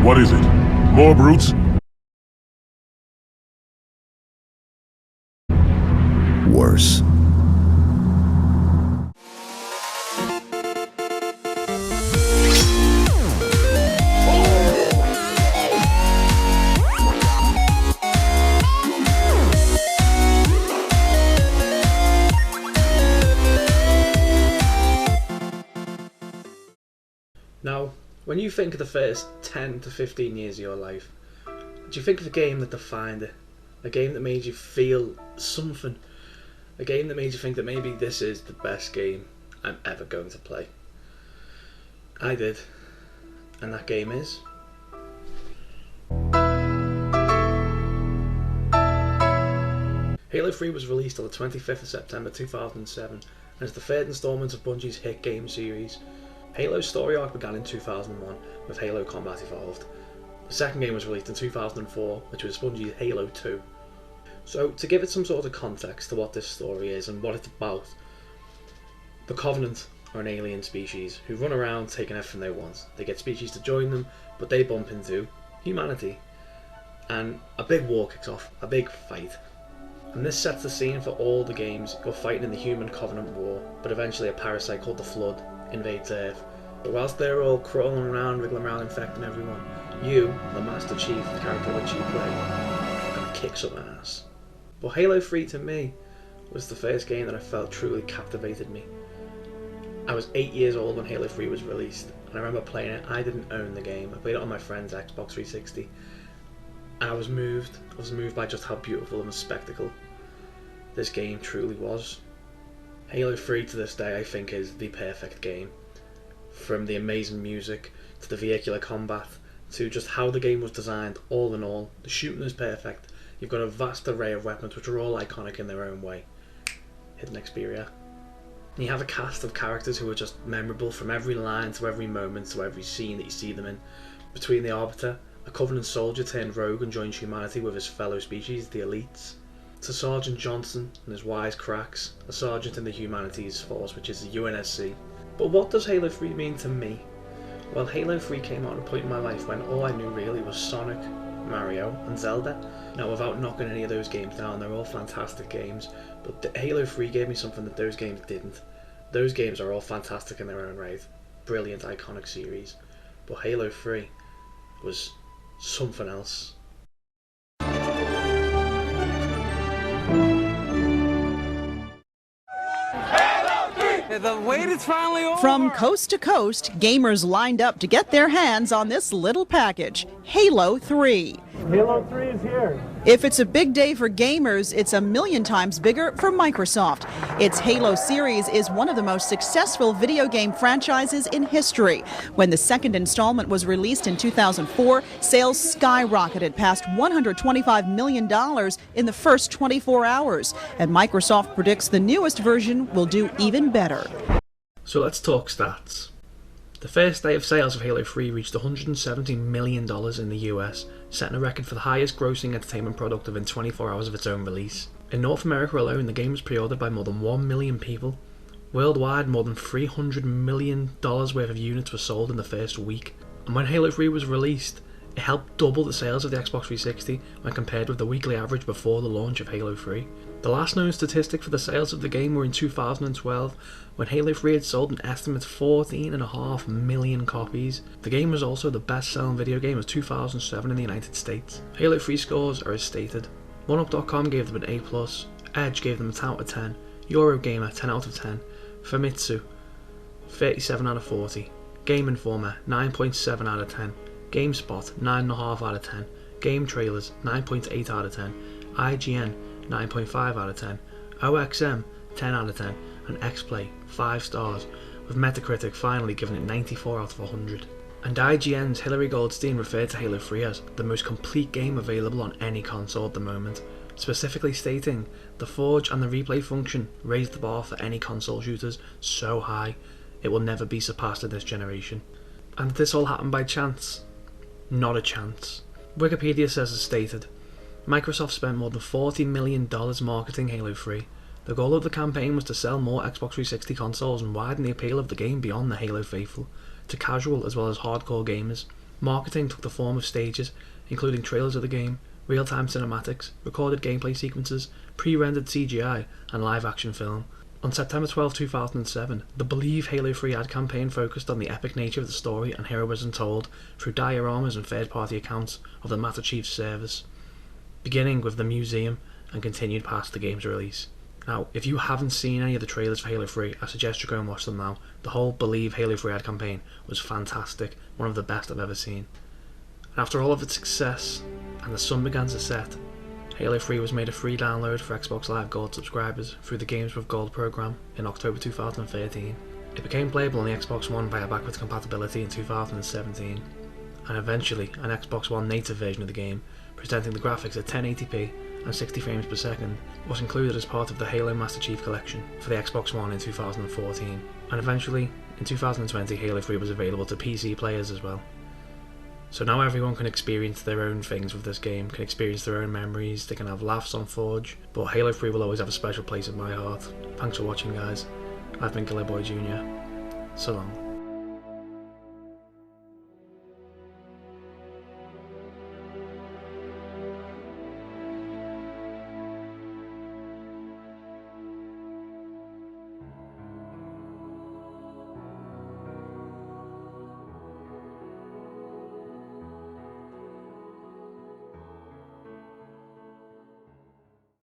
What is it? More brutes? Worse. Now, when you think of the first 10 to 15 years of your life, do you think of a game that defined it? A game that made you feel something? A game that made you think that maybe this is the best game I'm ever going to play? I did. And that game is... Halo 3 was released on the 25th of September 2007 and is the third installment of Bungie's hit game series. Halo's story arc began in 2001 with Halo Combat Evolved. The second game was released in 2004, which was Bungie's Halo 2. So, to give it some sort of context to what this story is and what it's about, the Covenant are an alien species who run around taking everything they want. They get species to join them, but they bump into humanity. And a big war kicks off, a big fight. And this sets the scene for all the games. You're fighting in the Human Covenant War, but eventually a parasite called the Flood invades Earth. But whilst they're all crawling around, wriggling around, infecting everyone, you, the Master Chief, the character which you play, are going to kick some ass. But Halo 3 to me was the first game that I felt truly captivated me. I was 8 years old when Halo 3 was released, and I remember playing it. I didn't own the game. I played it on my friend's Xbox 360, and I was moved. I was moved by just how beautiful of a spectacle this game truly was. Halo 3 to this day I think is the perfect game. From the amazing music, to the vehicular combat, to just how the game was designed, all in all. The shooting is perfect. You've got a vast array of weapons which are all iconic in their own way. Hidden Xperia. And you have a cast of characters who are just memorable from every line to every moment to every scene that you see them in. Between the Arbiter, a Covenant soldier turned rogue and joins humanity with his fellow species, the Elites, to Sergeant Johnson and his wise cracks, a sergeant in the Humanities Force, which is the UNSC. But what does Halo 3 mean to me? Well, Halo 3 came out at a point in my life when all I knew really was Sonic, Mario and Zelda. Now, without knocking any of those games down, they're all fantastic games, but Halo 3 gave me something that those games didn't. Those games are all fantastic in their own right. Brilliant, iconic series. But Halo 3 was something else. The wait is finally over! From coast to coast, gamers lined up to get their hands on this little package, Halo 3. Halo 3 is here. If it's a big day for gamers, it's a million times bigger for Microsoft. Its Halo series is one of the most successful video game franchises in history. When the second installment was released in 2004, sales skyrocketed past $125 million in the first 24 hours. And Microsoft predicts the newest version will do even better. So let's talk stats. The first day of sales of Halo 3 reached $170 million in the US, setting a record for the highest grossing entertainment product within 24 hours of its own release. In North America alone, the game was pre-ordered by more than 1 million people. Worldwide, more than $300 million worth of units were sold in the first week. And when Halo 3 was released, it helped double the sales of the Xbox 360 when compared with the weekly average before the launch of Halo 3. The last known statistic for the sales of the game were in 2012, when Halo 3 had sold an estimated 14.5 million copies. The game was also the best-selling video game of 2007 in the United States. Halo 3 scores are as stated. 1UP.com gave them an A+, Edge gave them a 10 out of 10, Eurogamer 10 out of 10, Famitsu 37 out of 40, Game Informer 9.7 out of 10, GameSpot 9.5 out of 10, Game Trailers 9.8 out of 10, IGN 9.5 out of 10, OXM 10 out of 10, and XPlay 5 stars, with Metacritic finally giving it 94 out of 100. And IGN's Hillary Goldstein referred to Halo 3 as the most complete game available on any console at the moment, specifically stating the Forge and the replay function raised the bar for any console shooters so high it will never be surpassed in this generation. And did this all happen by chance? Not a chance. Wikipedia says as stated, Microsoft spent more than $40 million marketing Halo 3. The goal of the campaign was to sell more Xbox 360 consoles and widen the appeal of the game beyond the Halo faithful, to casual as well as hardcore gamers. Marketing took the form of stages, including trailers of the game, real-time cinematics, recorded gameplay sequences, pre-rendered CGI, and live-action film. On September 12, 2007, the Believe Halo 3 ad campaign focused on the epic nature of the story and heroism told through dioramas and third-party accounts of the Master Chief's service, beginning with the museum and continued past the game's release. Now, if you haven't seen any of the trailers for Halo 3, I suggest you go and watch them now. The whole Believe Halo 3 ad campaign was fantastic, one of the best I've ever seen. And after all of its success, and the sun began to set, Halo 3 was made a free download for Xbox Live Gold subscribers through the Games with Gold program in October 2013. It became playable on the Xbox One via backwards compatibility in 2017, and eventually an Xbox One native version of the game, presenting the graphics at 1080p and 60 frames per second, was included as part of the Halo Master Chief Collection for the Xbox One in 2014, and eventually, in 2020, Halo 3 was available to PC players as well. So now everyone can experience their own things with this game, can experience their own memories, they can have laughs on Forge, but Halo 3 will always have a special place in my heart. Thanks for watching, guys. I've been GilloBoiJr. So long.